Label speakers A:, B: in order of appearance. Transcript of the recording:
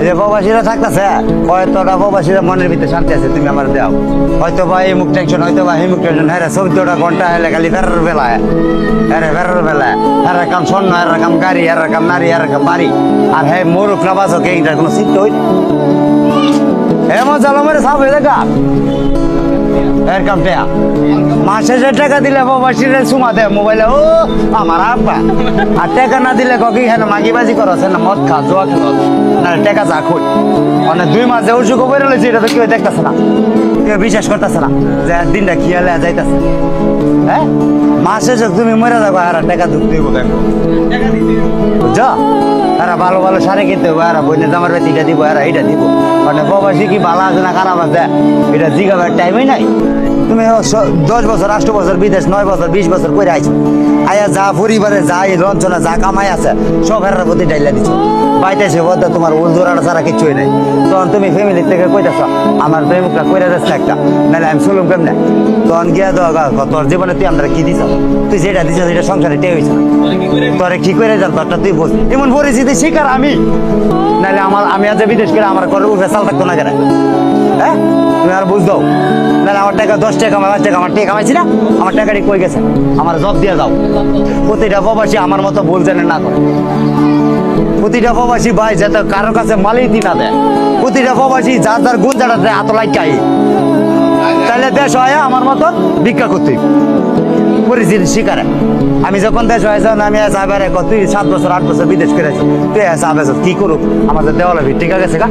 A: যে প্রবাসীরা থাকতেছে হয়তোটা প্রবাসীরা মনের ভিতরে শান্তি আছে, তুমি আমার দাও। হয়তো বা এই মুখ টেনশন, হয়তো বা এই মুখ টেনশন, হ্যাঁ 14টা ঘন্টা হেলে খালি ফেরার বেলায়, হ্যাঁ ফেরার বেলায় হ্যাঁ কাম স্বর্ণ, হ্যাঁ কাম গাড়ি, হ্যাঁ কাম নারী, হ্যাঁ কাম বাড়ি, আর হ্যাঁ মুরুখ না বাসো কে এইটার কোনো চিন্তা হইত এমন জালো মেরে সাপ হয়ে দেখা এরকম টাকা মাসে যে টাকা দিলে প্রবাসীরা সুমা দেয় মোবাইলে, ও আমার আব্বা। আর টাকা না দিলে ককি হ্যাঁ মাগিবাজি করছে না, মদ খা, জোয়া খেল না, টাকা যা খুঁজ মানে 2 মাস যে উসুখ বেরো লইছে, এটা তো কেউ দেখতেছে না, কেউ বিশ্বাস করতেছে না যে দিনটা খেয়ালে যাইতেছে। হ্যাঁ মাসে যে তুমি মরে যাবো আর টাকা দুঃখ দিব দেখো, বুঝছো? এরা ভালো ভালো শাড়ি কিনতে হবে, এরা বইনে জামার বেতিটা দিব, এরা এইটা দিব, মানে প্রবাসী কি ভালো আছে না খারাপ আছে এটা জিগাবার টাইমই নাই। তুমি 10 বছর 8 বছর বিদেশ, 9 বছর 20 বছর করে আইছো, আয়া যা পরিবারে যা এই লঞ্চনা যা কামাই আছে সব হেরার প্রতি ডাইলা দিচ্ছ, বাইতেছে বলতে তোমার উজোরাটা ছাড়া কিচ্ছুই নাই। তখন তুমি ফ্যামিলির থেকে কইতেছ আমার প্রেমিকটা কইরা যাচ্ছে একটা, নাহলে আমি শুনলাম কেমনে, তখন গিয়া তোর জীবনে তুই আমরা কি দিছ, তুই যেটা দিছ সেটা সংসারে টেয়ে হয়েছে না, তোরে কি করে যান তোরটা তুই বল। এমন পরিস্থিতি শিকার আমি, নাহলে আমি আজ বিদেশ করে আমার ঘরে উঠে চাল থাকতো না কেন? হ্যাঁ তুমি আর বুঝ দাও, নাহলে আমার টাকা 10 টাকা 5 টাকা আমার টাকা কামাইছি না, আমার টাকাটি কই গেছে, আমার জব দিয়ে দাও। প্রতিটা প্রবাসী আমার মতো ভুল জানে না করে, প্রতিটা প্রবাসী ভাই যাতে কারোর কাছে মালিকই না দেয়, প্রতিটা প্রবাসী যার যার গুণ যারা দেয় এত লাইকাই, তাহলে দেশ হয় আমার মতন ভিক্ষা করতে পরিস্থিতি শিকারে। আমি যখন দেশ হয়ে যান আমি যাবার তুই 7 বছর 8 বছর বিদেশ করেছ, তুই সাবেছ কি করুক আমাদের দেওয়ালে ঠিক আছে গা।